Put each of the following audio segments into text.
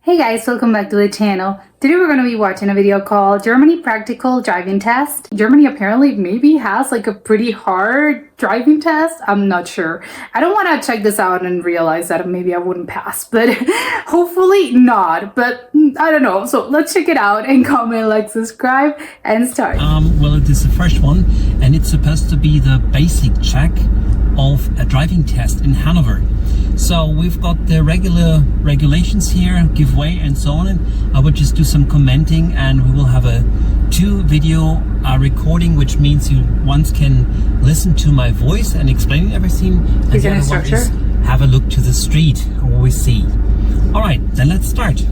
Hey guys, welcome back to the channel. Today we're going to be watching a video called Germany Practical Driving Test. Germany apparently maybe has like a pretty hard driving test. I'm not sure. I don't want to check this out and realize that maybe I wouldn't pass, but hopefully not. But I don't know. So let's check it out and comment, like, subscribe, and start. Well, it is the first one, and it's supposed to be the basic check of a driving test in Hanover. So we've got the regular regulations here, give way and so on, and I would just do some commenting, and we will have a two video recording, which means you once can listen to my voice and explaining everything, and the other one is have a look to the street, what we see. Alright, then let's start.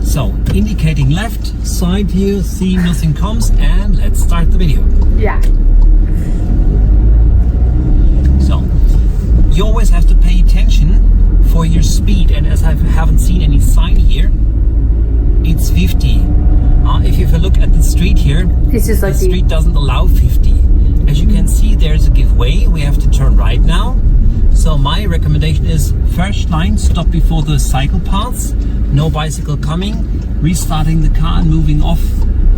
So, indicating left, side view, see nothing comes, and let's start the video. Yeah. So, you always have to pay attention for your speed, and as I haven't seen any sign here, it's 50. If you look at the street here, It's just like the street doesn't allow 50. As you can see, there's a give way. We have to turn right now. So my recommendation is first line, stop before the cycle paths, no bicycle coming, restarting the car and moving off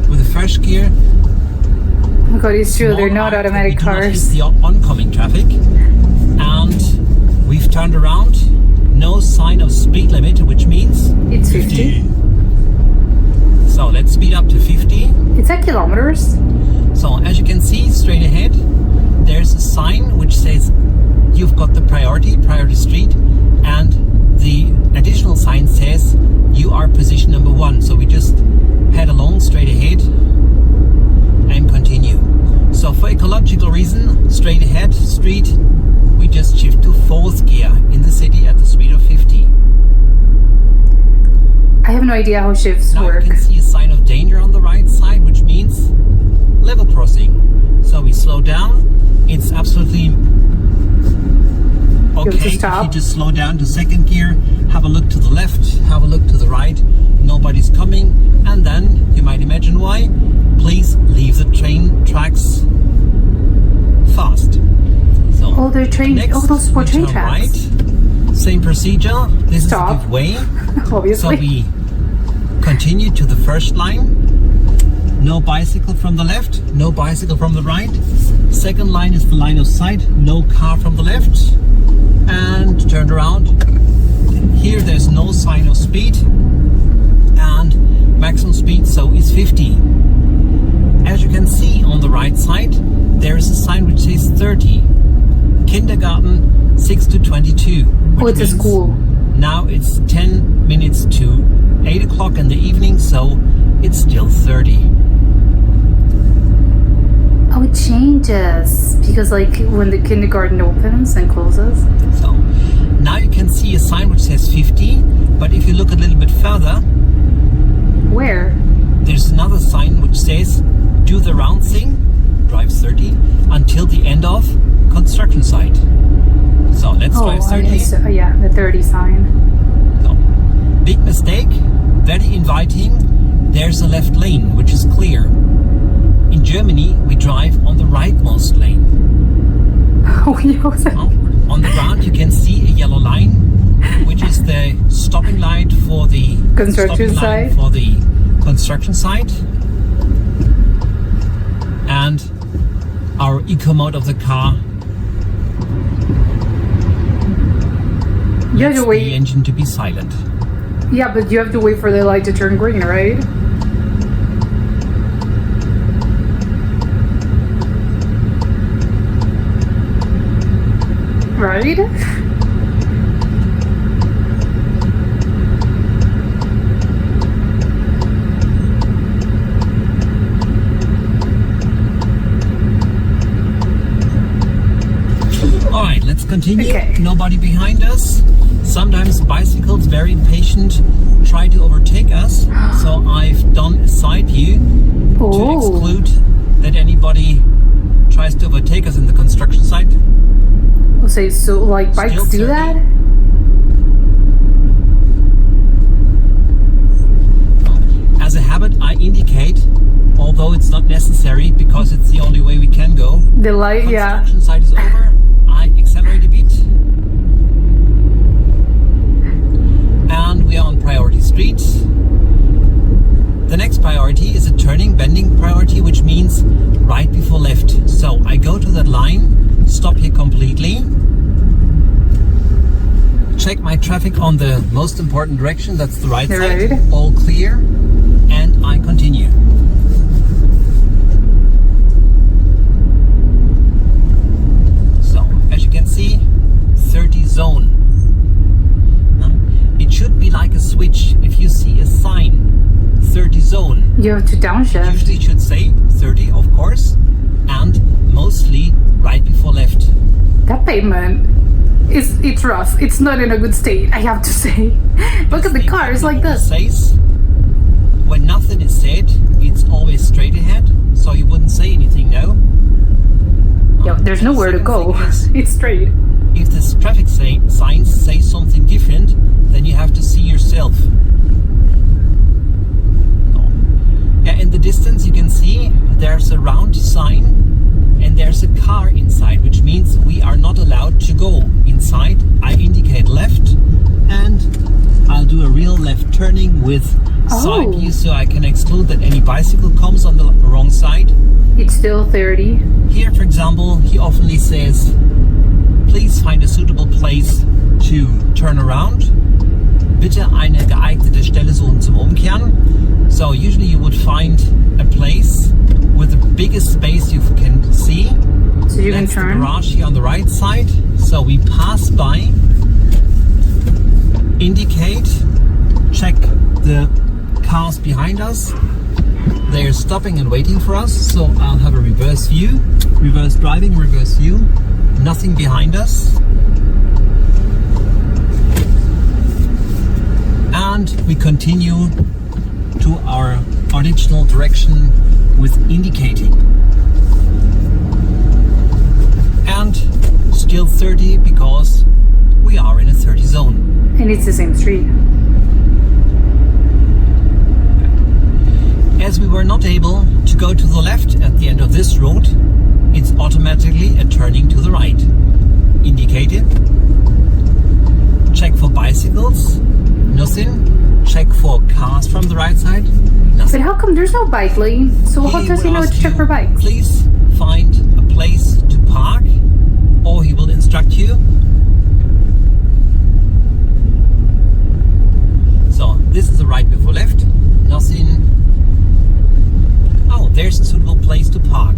with the first gear. Oh my god, it's true, they're not automatic cars. The oncoming traffic. And we've turned around, no sign of speed limit, which means It's 50. So let's speed up to 50. It's at kilometers. So as you can see, straight ahead, there's a sign which says you've got the priority street, and the additional sign says you are position number 1. So we just head along straight ahead and continue. So for ecological reason, straight ahead street, we just shift to 4th gear in the city at the speed of 50. I have no idea how shifts Now work. you can see a sign of danger on the right side, which means level crossing. So we slow down. It's absolutely okay if you just slow down to 2nd gear, have a look to the left, have a look to the right, nobody's coming, and then you might imagine why. Please leave the train tracks fast. So Oh, they're train. next, Oh, those were we train turn tracks. right. Same procedure. This Stop. is a give way. So Obviously. we continue to the first line. No bicycle from the left, no bicycle from the right. Second line is the line of sight, no car from the left. And turn around. Here there's no sign of speed, and maximum speed so is 50. As you can see on the right side, there is a sign which says 30. Kindergarten 6 to 22. Oh, it's a school. Now it's 10 minutes to 8 o'clock in the evening, so it's still 30. Oh, it changes because like when the kindergarten opens and closes. So now you can see a sign which says 50, but if you look a little bit further, Where? there's another sign which says do the round thing, drive 30 until the end of construction site. So let's drive 30. Yeah, the 30 sign. So, big mistake, very inviting. There's a left lane which is clear. In Germany, we drive on the rightmost lane. Oh, yeah. On the ground, you can see a yellow line, which is the stopping light for the Construction site. For the construction site, and our eco mode of the car. You have to The wait. engine to be silent. Yeah, but you have to wait for the light to turn green, right? Right? Alright, let's continue. Okay. Nobody behind us. Sometimes bicycles, very impatient, try to overtake us. So I've done a side view to Oh. exclude that anybody tries to overtake us in the construction site. So like bikes Still do 30. that? As a habit, I indicate, although it's not necessary because it's the only way we can go. The light, yeah. Construction site is over. I accelerate a bit. And we are on priority street. The next priority is a turning, bending priority, which means right before left. So I go to that line, stop here completely, check my traffic on the most important direction, that's the right side, all clear, and I continue. So, as you can see, 30 zone. It should be like a switch. If you see a sign, 30 zone, you have to downshift. Usually it should say 30, of course, and mostly right before left. That pavement it's rough. It's not in a good state, I have to say. Look at the cars like this. Says, when nothing is said, it's always straight ahead, so you wouldn't say anything now. Yeah, there's nowhere to go. It's straight. If the traffic signs say something different, then you have to see yourself. Yeah, in the distance you can see there's a round sign and there's a car inside, which means we are not allowed to go inside. I indicate left and I'll do a real left turning with side view so I can exclude that any bicycle comes on the wrong side. It's still 30. Here, for example, he oftenly says, please find a suitable place to turn around. Bitte eine geeignete Stelle suchen zum Umkehren. So usually you would find a place with the biggest space you can see. So you That's can turn. The garage here on the right side. So we pass by, indicate, check the cars behind us. They're stopping and waiting for us. So I'll have a reverse view, reverse driving, reverse view. Nothing behind us. And we continue to our original direction with indicating. And still 30 because we are in a 30 zone. And it's the same street. As we were not able to go to the left at the end of this road, it's automatically a turning to the right. Indicated. Check for bicycles. Nothing. Check for cars from the right side. Nothing. But how come there's no bike lane? So how does he know to check for bikes? Please find a place to park, or he will instruct you. So this is the right before left. Nothing. Oh, there's a suitable place to park.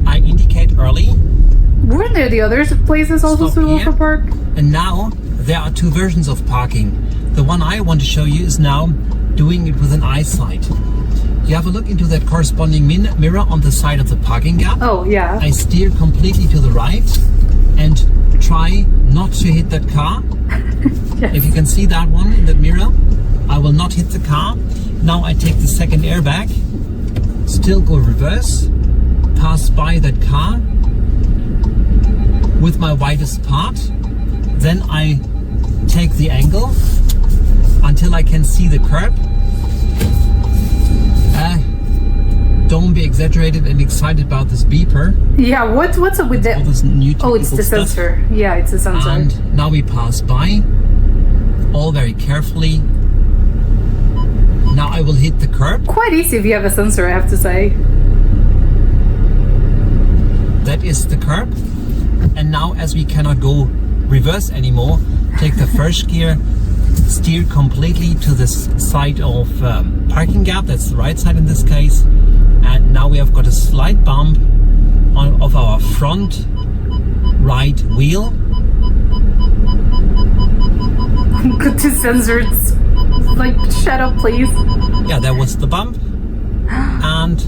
I indicate early. Weren't there the other places also suitable for park? And now there are two versions of parking. The one I want to show you is now doing it with an eyesight. You have a look into that corresponding mirror on the side of the parking gap. Oh, yeah. I steer completely to the right and try not to hit that car. Yes. If you can see that one in that mirror, I will not hit the car. Now I take the second airbag, still go reverse, pass by that car with my widest part. Then I take the angle until I can see the curb. Don't be exaggerated and excited about this beeper. Yeah, what's up with that? All this new Oh, it's the stuff. sensor. Yeah, it's the sensor. And now we pass by, all very carefully. Now I will hit the curb. Quite easy if you have a sensor, I have to say. That is the curb. And now, as we cannot go reverse anymore, take the first gear, steer completely to this side of parking gap. That's the right side in this case. And now we have got a slight bump of our front right wheel. Good to sensor. It's like, shut up, please. Yeah, that was the bump. And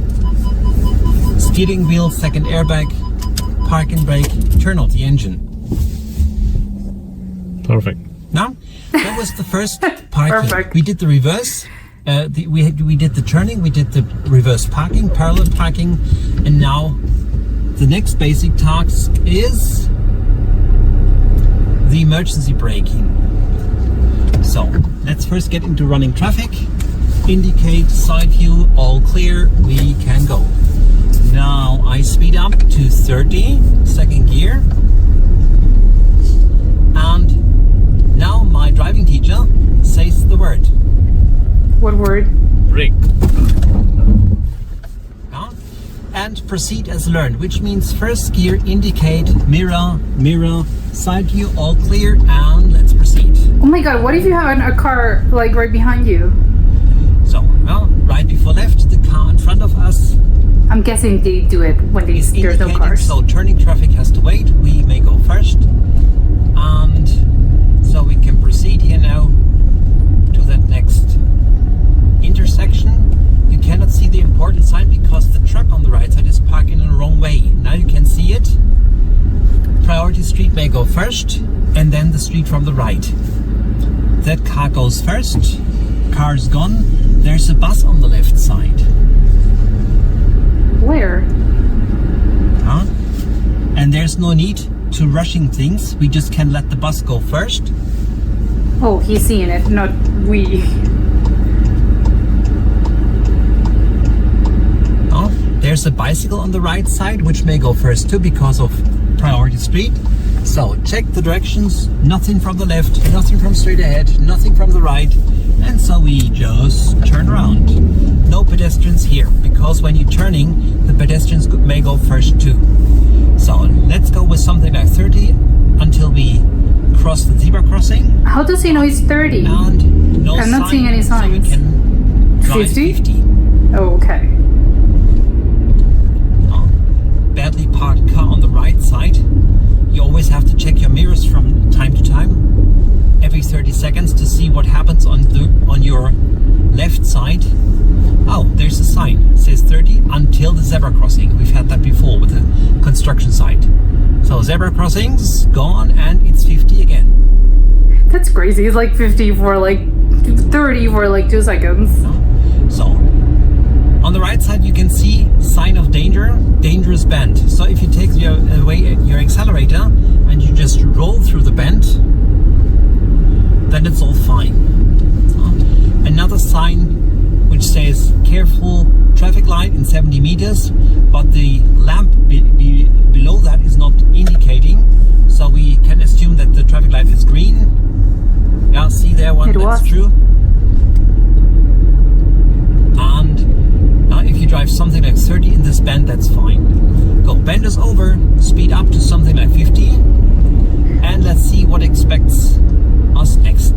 steering wheel, second airbag, parking brake, turn off the engine. Perfect. Now, that was the first parking. Perfect. We did the reverse. We did the turning. We did the reverse parking, parallel parking, and now the next basic task is the emergency braking. So let's first get into running traffic. Indicate side view, all clear. We can go. Now I speed up to 30, second gear, and now my my driving teacher says the word. What word? Brake. Yeah? And proceed as learned, which means first gear, indicate, mirror, side view, all clear, and let's proceed. Oh my god, what if you have a car like right behind you? So, right before left, the car in front of us I'm guessing they do it when is there's no indicated, cars. so turning traffic has to wait. We may go first. And so we can proceed here now to that next intersection. You cannot see the important sign because the truck on the right side is parking in the wrong way. Now you can see it. Priority street may go first, and then the street from the right. That car goes first. Car's gone. There's a bus on the left side. Where? And there's no need to rushing things. We just can let the bus go first. Oh, he's seeing it, not we. There's a bicycle on the right side, which may go first too because of priority street. So check the directions. Nothing from the left, nothing from straight ahead, nothing from the right. And so we just turn around. No pedestrians here, because when you're turning, the pedestrians may go first too. So let's go with something like 30 until we cross the zebra crossing. How does he know he's 30? And no I'm not sign, seeing any so we signs. can drive 50? 50. Oh, okay. Badly parked car on the right side. You always have to check your mirrors from time to time, every 30 seconds, to see what happens on your left side. Oh, there's a sign. It says 30 until the zebra crossing. We've had that before with the construction site. So zebra crossings gone, and it's 50 again. That's crazy. It's like 50 for like 30 for like 2 seconds. So on the right side you can see sign of danger, dangerous bend. So if you take away your accelerator and you just roll through the bend, then it's all fine. Another sign which says careful traffic light in 70 meters, but the lamp below that is not indicating, so we can assume that the traffic light is green. Yeah, see there one, that's true. And now if you drive something like 30 in this bend, that's fine. Go, bend is over, speed up to something like 50, and let's see what expects us next.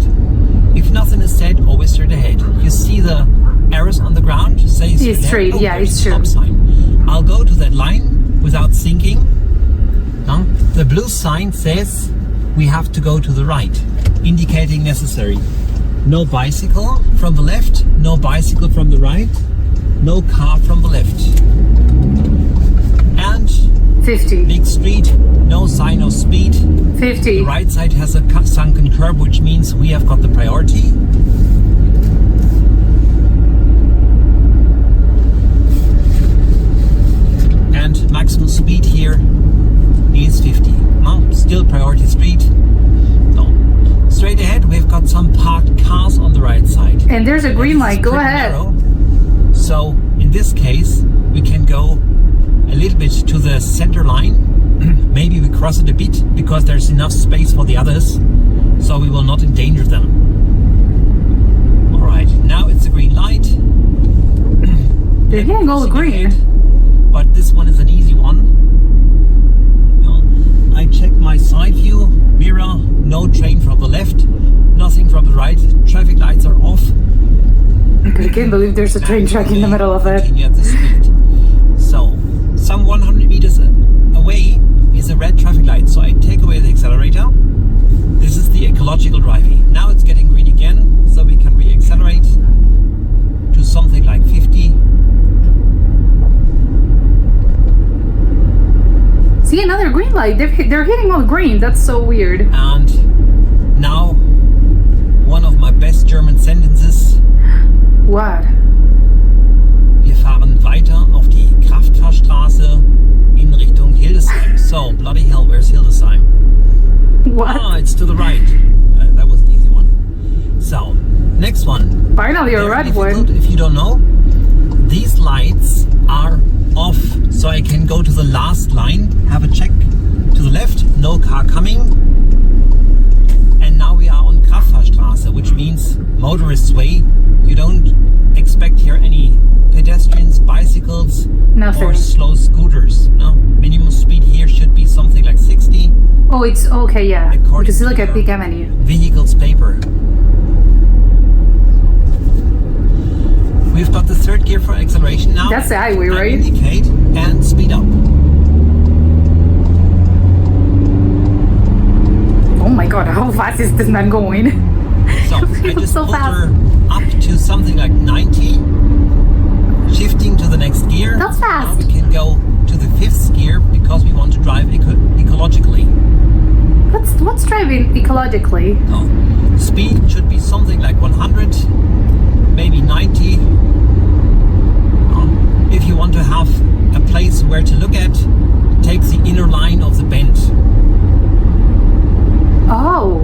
If nothing is said, always straight ahead. You see the arrows on the ground? Say It's straight, yeah, it's true. Stop sign. I'll go to that line without thinking. The blue sign says we have to go to the right, indicating necessary. No bicycle from the left, no bicycle from the right, no car from the left. And 50. big street, no sign of speed. 50. The right side has a sunken curb, which means we have got the priority. And maximum speed here is 50. No, still priority street. No. Straight ahead, we've got some parked cars on the right side. And there's a green light. Go ahead. Narrow. So in this case, we can go a little bit to the center line. Maybe we cross it a bit because there's enough space for the others, so we will not endanger them. Alright, now it's a green light. They're getting all green. Ahead, but this one is an easy one. I check my side view, mirror, no train from the left, nothing from the right, traffic lights are off. I can't believe there's a train track in the middle of it. Continue at the speed. So, some 100 meters away is a red traffic light, so I take away the accelerator. This is the ecological driving. Now it's getting green again, so we can re-accelerate to something like 50. See, another green light. They're hitting all green. That's so weird. And now one of my best German sentences. What? Wir fahren weiter auf die Kraftfahrstraße in Richtung Hildesheim. So, bloody hell, where's Hildesheim? What? Ah, it's to the right. That was an easy one. So, next one. Finally, a Very red difficult one. if you don't know. These lights are off, so I can go to the last line, have a check to the left, no car coming. And now we are on Kraftfahrstraße. which means motorist's way. You don't expect here any pedestrians, bicycles, Nothing. or slow scooters. No, minimum speed here should be something like 60. Oh, it's okay, yeah. According Because you to look at your big avenue. vehicle's paper. We've got the third gear for acceleration now. That's the highway, And right? indicate and speed up. Oh my god, how fast is this man going? So I just So pulled fast. her up to something like 90. Shifting to the next gear. That's fast. Now we can go to the fifth gear because we want to drive ecologically. What's driving ecologically? So speed should be something like 100, maybe 90. If you want to have a place where to look at, take the inner line of the bend. Oh,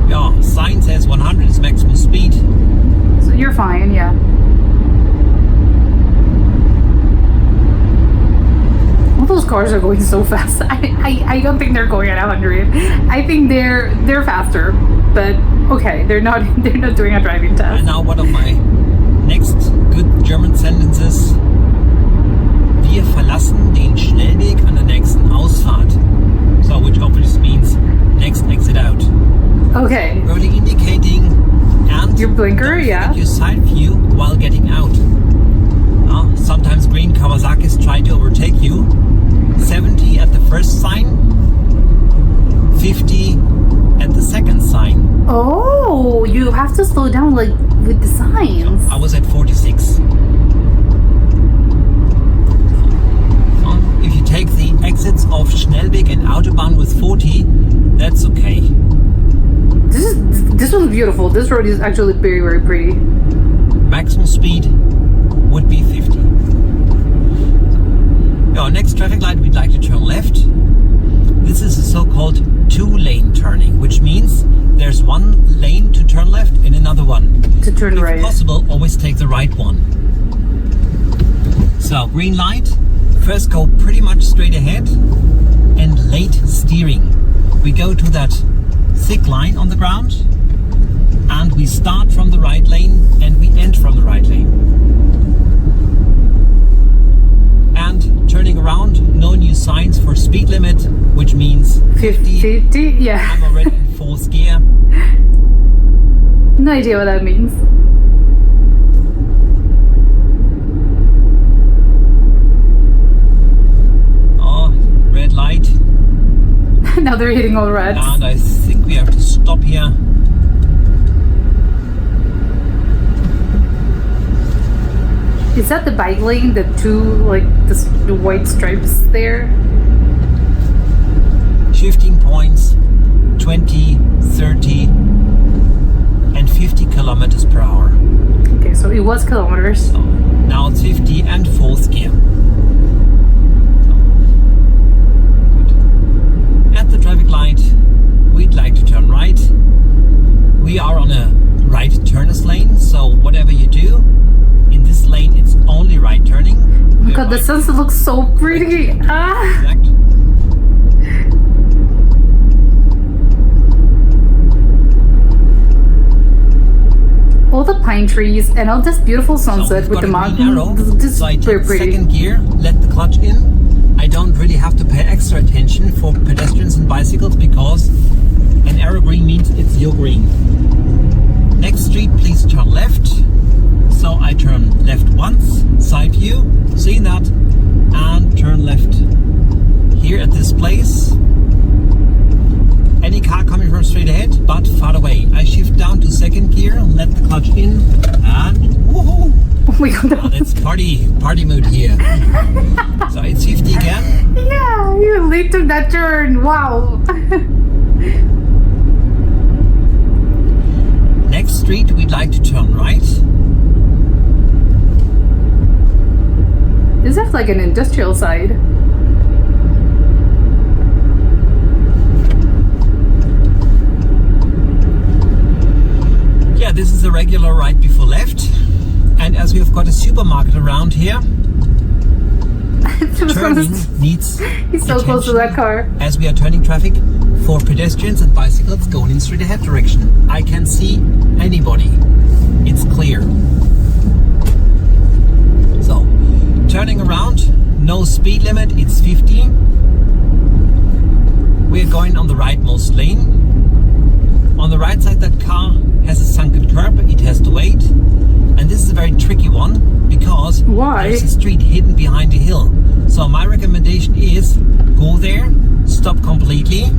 Yeah, sign says 100 is maximum speed. so you're fine, yeah. All those cars are going so fast. I don't think they're going at 100. I think they're faster, but okay, they're not doing a driving And test. now one of my next good German sentences. Wir verlassen den Schnellweg an der nächsten Ausfahrt. So, which obviously means next exit out. Okay, Early indicating and your blinker, don't yeah. forget your side view while getting out. Sometimes green Kawasaki's try to overtake you. 70 at the first sign, 50 at the second sign. Oh, you have to slow down like with the signs. I was at 46. If you take the exits of Schnellweg and Autobahn with 40, that's okay. This one's beautiful. This road is actually very, very pretty. Maximum speed would be 50. Our next traffic light, we'd like to turn left. This is a so-called two-lane turning, which means there's one lane to turn left and another one. To turn If right. possible, always take the right one. So, green light. First go pretty much straight ahead and late steering. We go to that thick line on the ground and we start from the right lane and we end from the right lane. And turning around, no new signs for speed limit, which means 50. 50? Yeah. I'm already in fourth gear. No idea what that means. Oh, red light. Now they're hitting all reds. And I think we have to stop here. Is that the bike lane? The two, like, the white stripes there? Shifting points 20, 30 and 50 kilometers per hour. Okay, so it was kilometers. So now it's 50 and fourth gear. At the traffic light, we'd like to turn right. We are on a right turners lane, so whatever you do, in this lane it's only right turning. Oh my god, the sunset looks so pretty. Ah! Exact. All the pine trees and all this beautiful So sunset we've with got the a green arrow, mountain. This is so I very take pretty. second gear, let the clutch in. I don't really have to pay extra attention for pedestrians and bicycles because an arrow green means it's your green. Next street, please turn left. So I turn left once, side view, see that, and turn left here at this place. Any car coming from straight ahead, but far away. I shift down to second gear, let the clutch in, and woohoo! Oh my god. Oh, that's party mood here. So it's 50 again. Yeah, you really took that turn. Wow. Next street, we'd like to turn right. This is like an industrial side. Yeah, this is a regular right before left. And as we've got a supermarket around here, turning needs He's so close to attention that car. as we are turning traffic for pedestrians and bicycles going in straight ahead direction. I can see anybody. It's clear. So, turning around, no speed limit, it's 50. We're going on the rightmost lane. On the right side, that car has a sunken curb, it has to wait. And this is a very tricky one because there's a street hidden behind a hill. So my recommendation is go there, stop completely,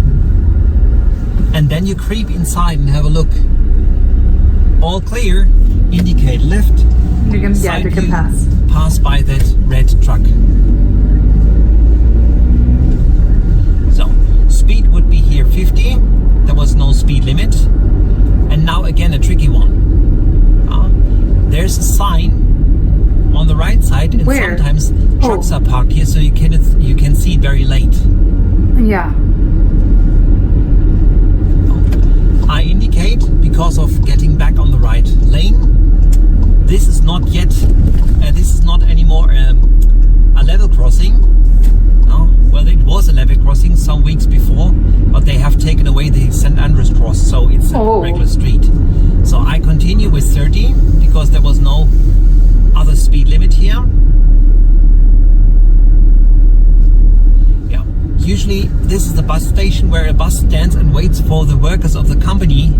and then you creep inside and have a look. All clear, indicate left. You can pass. Pass by that red truck. So speed would be here 50. There was no speed limit. And now again a tricky one. There's a sign on the right side, and sometimes trucks are parked here, so you can see it very late. Yeah. I indicate because of getting back on the right lane. This is not yet. This is not anymore a level crossing. Well, it was a level crossing some weeks before, but they have taken away the St. Andrews cross, so it's a regular street. So I continue with 30 because there was no other speed limit here. Yeah, usually this is the bus station where a bus stands and waits for the workers of the company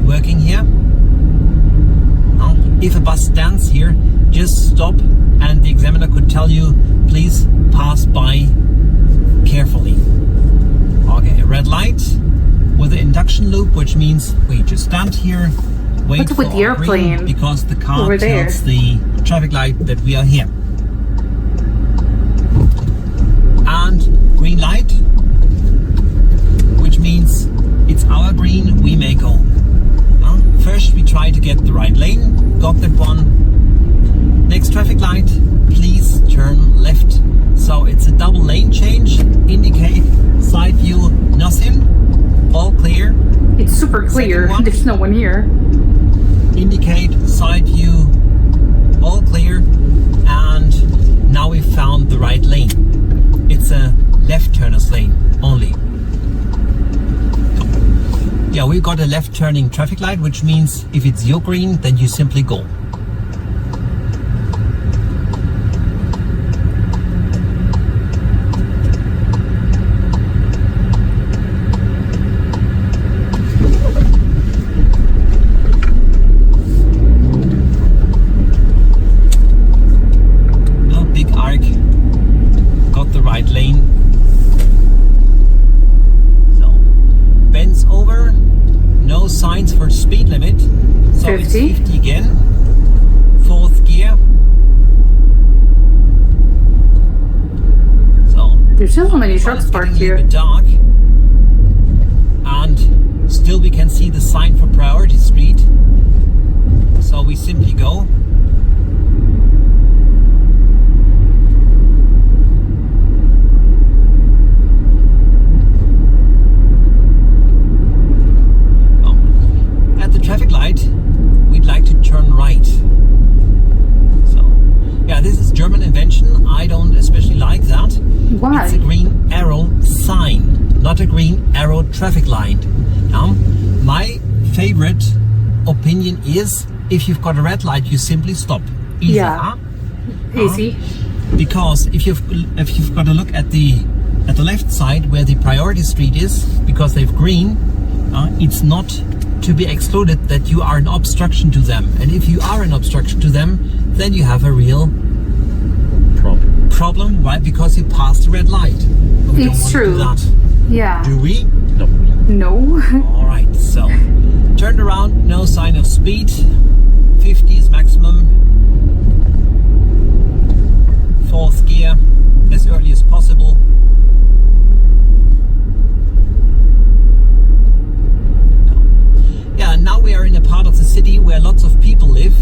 working here. If a bus stands here, just stop and the examiner could tell you, please pass by carefully. Okay, red light with the induction loop, which means we just stand here, wait What's with the airplane because the car over there? tells the traffic light that we are here. And green light, which means it's our green, we may go. First we try to get the right lane, got that one. Next traffic light, please turn left. So it's a double lane change, indicate side view, nothing, all clear. It's super clear, there's no one here. Indicate side view, all clear, and now we found the right lane. It's a left turner's lane only. Yeah, we've got a left turning traffic light, which means if it's your green, then you simply go. Speed limit, so 50. It's 50 again, fourth gear. So there's still so many trucks parked here. Dark, and still we can see the sign for priority street. So we simply go. Traffic light, we'd like to turn right. So, yeah, this is German invention. I don't especially like that. Why? It's a green arrow sign, not a green arrow traffic light. My favorite opinion is if you've got a red light, you simply stop. Easy, yeah. Easy. Because if you've got a look at the left side where the priority street is, because they've green, it's not to be excluded that you are an obstruction to them. And if you are an obstruction to them, then you have a real problem, right? Because you passed the red light. But we it's true. Do that. Yeah. Do we? No. No. All right. So turned around. No sign of speed. 50 is maximum. Fourth gear, as early as possible. Yeah, now we are in a part of the city where lots of people live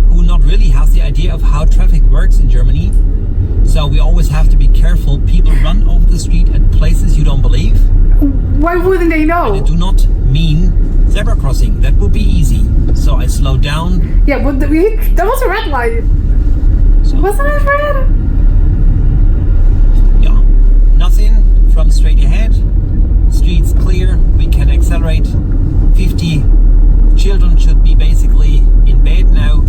who not really have the idea of how traffic works in Germany. So we always have to be careful. People run over the street at places you don't believe. Why wouldn't they know? And I do not mean zebra crossing. That would be easy. So I slow down. Yeah, but that was a red light. So, wasn't it red? Yeah. Nothing from straight ahead. Streets clear. clear. We can accelerate 50. Children should be basically in bed now.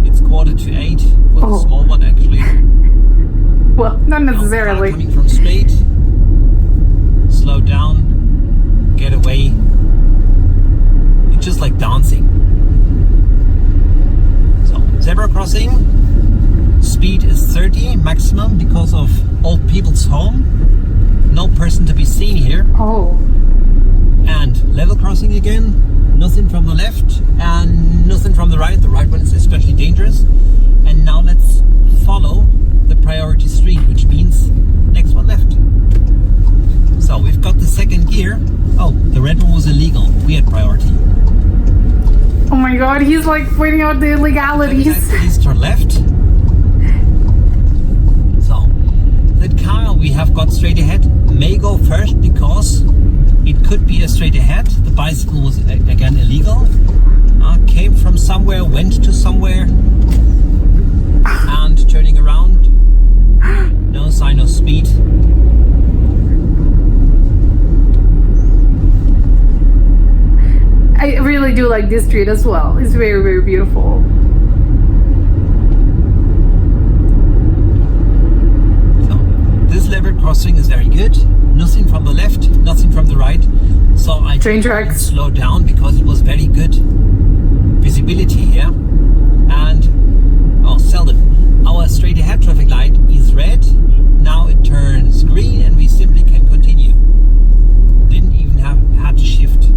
It's 7:45 for the small one actually. Well, not Car necessarily. coming from straight. Slow down. Get away. It's just like dancing. So, zebra crossing. Speed is 30 maximum because of old people's home. No person to be seen here. Oh. And level crossing again. Nothing from the left and nothing from the right. The right one is especially dangerous. And now let's follow the priority street, which means next one left. So we've got the second gear. Oh, the red one was illegal. We had priority. Oh my god, he's like pointing out the illegalities. Please turn left. So that car we have got straight ahead may go first because it could be a straight ahead. The bicycle was again illegal. Came from somewhere, went to somewhere, and turning around. No sign of speed. I really do like this street as well. It's very, very beautiful. So this level crossing is very good. Nothing from the left, nothing from the right. So I Train tracks. slowed down because it was very good visibility here. And Selden, our straight ahead traffic light is red. Now it turns green and we simply can continue. Didn't even had to shift.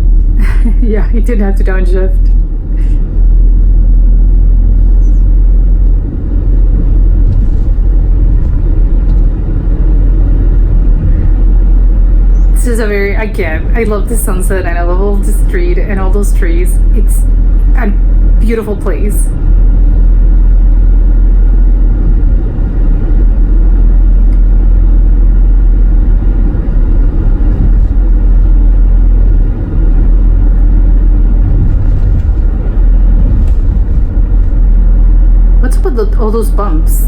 Yeah, he didn't have to downshift. This is a very, again, I love the sunset and I love all the street and all those trees. It's a beautiful place. What's up with all those bumps?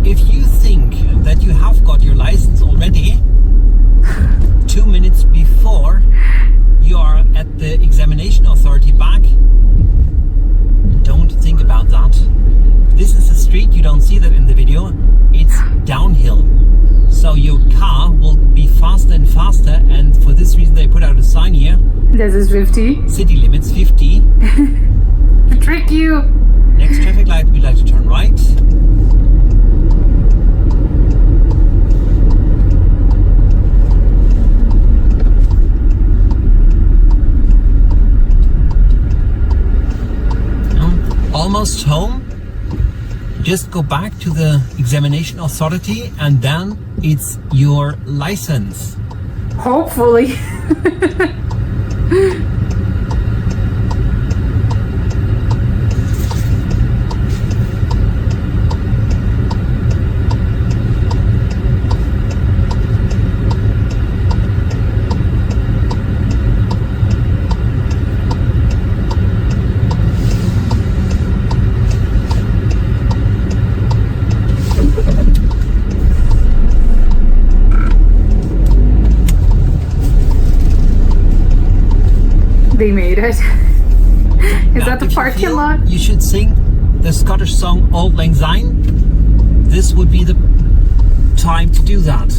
If you think that you have got your license already 2 minutes before you are at the examination authority back, don't think about that. This is a street, you don't see that in the video, it's downhill. So your car will be faster and faster, and for this reason they put out a sign here. This is 50. City limits 50. To trick you. Next traffic light we like to turn right. Almost home. Just go back to the examination authority and then it's your license. Hopefully. They made it. Is that the parking lot? You should sing the Scottish song Auld Lang Syne. This would be the time to do that.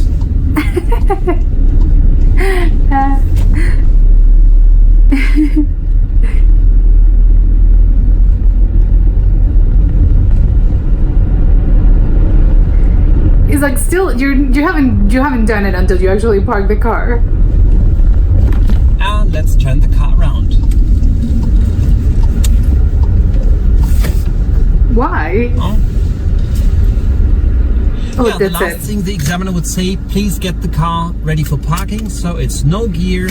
It's like still you haven't done it until you actually park the car. And let's turn the car around. Why? Oh, yeah, the that's last it. thing the examiner would say, please get the car ready for parking. So it's no gear,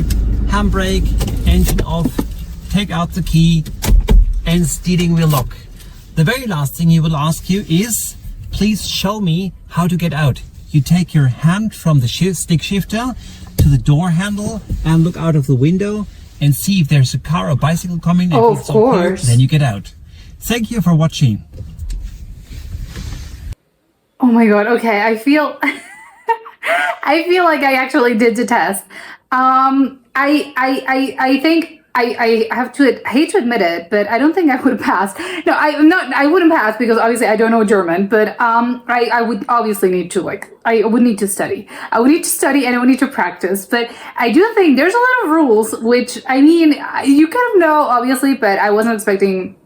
handbrake, engine off, take out the key, and steering wheel lock. The very last thing he will ask you is, please show me how to get out. You take your hand from the stick shifter to the door handle and look out of the window and see if there's a car or bicycle coming. Oh, If of it's okay, course. then you get out. Thank you for watching. Oh my god. Okay, I feel I feel like I actually did the test. I think I have to, I hate to admit it, but I don't think I would pass. No, I wouldn't pass because obviously I don't know German, but I would obviously need to like, I would need to study. I would need to study and I would need to practice. But I do think there's a lot of rules, which I mean, you kind of know obviously, but I wasn't expecting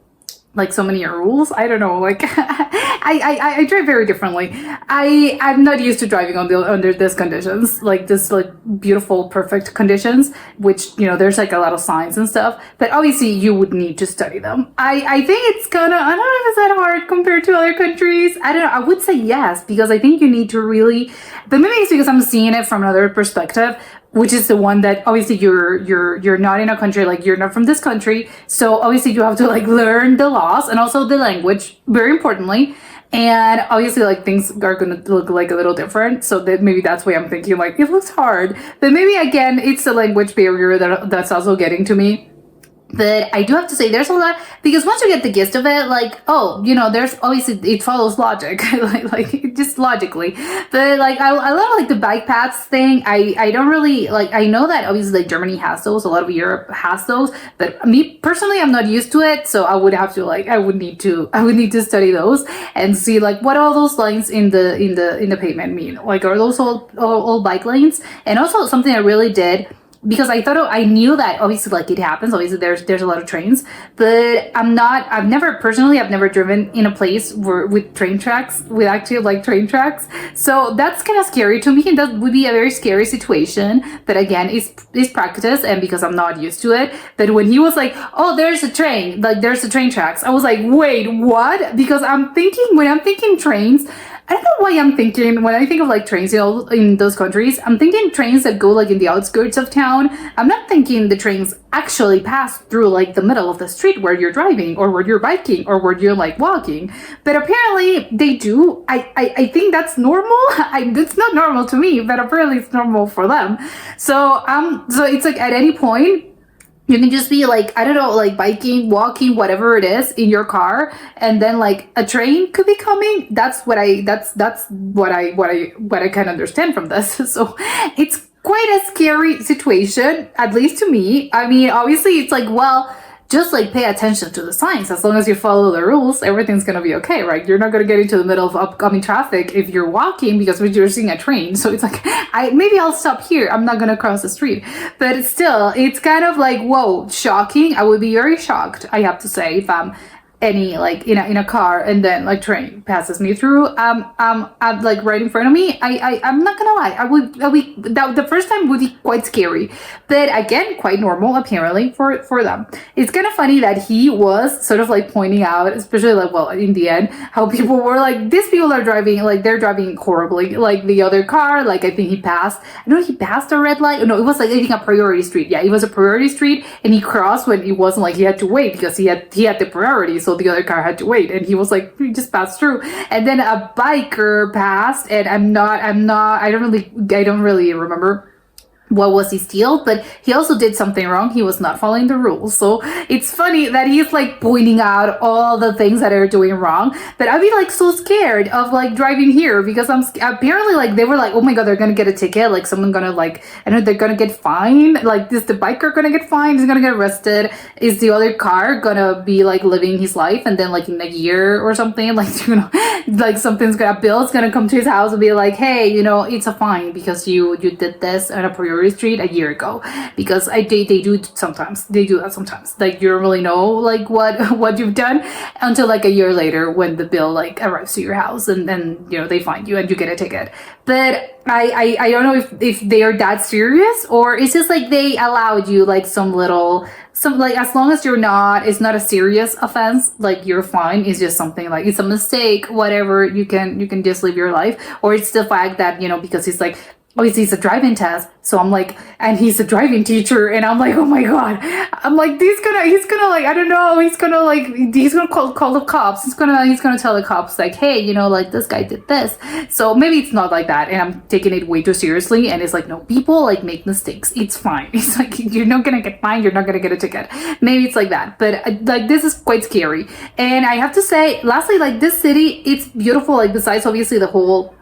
like so many rules. I don't know. Like I drive very differently. I'm not used to driving under these conditions, like this like beautiful, perfect conditions, which there's like a lot of signs and stuff. But obviously you would need to study them. I think it's gonna. I don't know if it's that hard compared to other countries. I don't know. I would say yes because I think you need to really. But maybe it's because I'm seeing it from another perspective, which is the one that obviously you're not in a country, like you're not from this country, so obviously you have to like learn the laws and also the language, very importantly, and obviously like things are gonna look like a little different, so that maybe that's why I'm thinking like it looks hard, but maybe again it's the language barrier that's also getting to me. But I do have to say there's a lot, because once you get the gist of it, like, oh, there's obviously it follows logic, like just logically. But like I love like the bike paths thing. I don't really like, I know that obviously like Germany has those, a lot of Europe has those, but me personally I'm not used to it, so I would have to like I would need to study those and see like what all those lines in the pavement mean. Like are those all bike lanes? And also something I really did, because I thought I knew that obviously like it happens, obviously there's a lot of trains, but I've never driven in a place with train tracks, with actually like train tracks, so that's kind of scary to me, and that would be a very scary situation. But again, it's practice, and because I'm not used to it. But when he was like, oh, there's a train, like there's the train tracks, I was like, wait, what? Because when I'm thinking trains, I don't know why I'm thinking, when I think of like trains in those countries, I'm thinking trains that go like in the outskirts of town. I'm not thinking the trains actually pass through like the middle of the street where you're driving or where you're biking or where you're like walking. But apparently they do. I think that's normal. It's not normal to me, but apparently it's normal for them. So it's like at any point, you can just be like, I don't know, like biking, walking, whatever it is in your car, and then like a train could be coming. That's what I can understand from this. So it's quite a scary situation, at least to me. I mean, obviously it's like, well, just like pay attention to the signs. As long as you follow the rules, everything's gonna be okay, right? You're not gonna get into the middle of upcoming traffic if you're walking because you're seeing a train. So it's like, maybe I'll stop here. I'm not gonna cross the street. But still, it's kind of like, whoa, shocking. I would be very shocked, I have to say, if I'm any like in a car and then like train passes me through like right in front of me. I'm not gonna lie, I would that the first time would be quite scary, but again quite normal apparently for them. It's kind of funny that he was sort of like pointing out, especially like, well, in the end, how people were like, these people are driving, like they're driving horribly, like the other car, like I think he passed a red light. No, it was like I think a priority street. Yeah, it was a priority street, and he crossed when it wasn't like he had to wait because he had the priority, so the other car had to wait, and he was like, he just passed through. And then a biker passed, and I don't really remember what was his deal, but he also did something wrong. He was not following the rules. So it's funny that he's like pointing out all the things that are doing wrong, but I'd be like so scared of like driving here because apparently like they were like, oh my god, they're gonna get a ticket, like someone gonna like, I know they're gonna get fined, like is the biker gonna get fined, he's gonna get arrested, is the other car gonna be like living his life, and then like in a year or something, like like bill's gonna come to his house and be like, hey, it's a fine because you did this on a priority street a year ago. Because they do that sometimes, like you don't really know like what you've done until like a year later when the bill like arrives to your house, and then they find you and you get a ticket. But I don't know if they are that serious, or it's just like they allowed you like some like, as long as it's not a serious offense, like you're fine. It's just something like it's a mistake, whatever, you can just live your life. Or it's the fact that because he's like obviously it's a driving test, so I'm like, and he's a driving teacher, and I'm like, oh my god, I'm like, he's gonna like, I don't know, he's gonna call the cops, he's gonna tell the cops like, hey, you know, like this guy did this. So maybe it's not like that, and I'm taking it way too seriously, and it's like, no, people like make mistakes, it's fine. It's like, you're not gonna get fined, you're not gonna get a ticket. Maybe it's like that, but like this is quite scary. And I have to say, lastly, like this city, it's beautiful. Like besides obviously the whole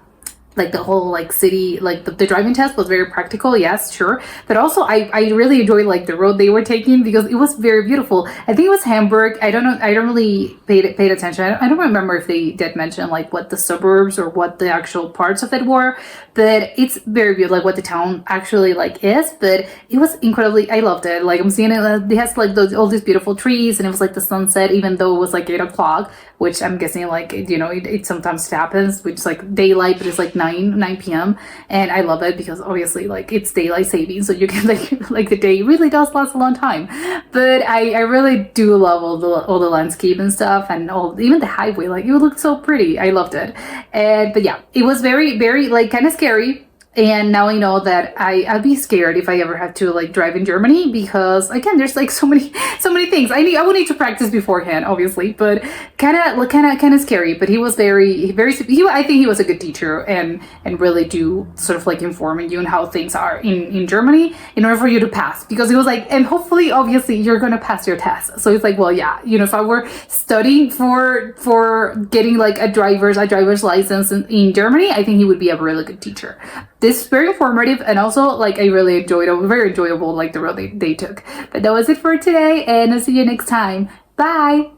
like city, like the driving test was very practical, yes, sure, but also I really enjoyed like the road they were taking because it was very beautiful. I think it was Hamburg. I don't know, I don't really paid attention. I don't remember if they did mention like what the suburbs or what the actual parts of it were, but it's very beautiful, like what the town actually like is. But it was incredibly, I loved it. Like I'm seeing it, it has like all these beautiful trees, and it was like the sunset, even though it was like 8 o'clock, which I'm guessing like, you know, it sometimes happens, which is like daylight, but it's like 9 p.m. And I love it because obviously like it's daylight saving, so you can like the day really does last a long time. But I really do love all the landscape and stuff, and even the highway, like it looked so pretty. I loved it. And but yeah, it was very, very like kind of scary. And now I know that I'd be scared if I ever have to like drive in Germany, because again, there's like so many things I would need to practice beforehand, obviously, but kind of scary. But he was very, I think he was a good teacher, and really do sort of like informing you on how things are in Germany in order for you to pass, because he was like, and hopefully obviously you're gonna pass your test. So it's like, well, yeah, you know, if I were studying for getting like a driver's license in Germany, I think he would be a really good teacher. This is very informative, and also like I really enjoyed it. Very enjoyable, like the road they took. But that was it for today, and I'll see you next time. Bye.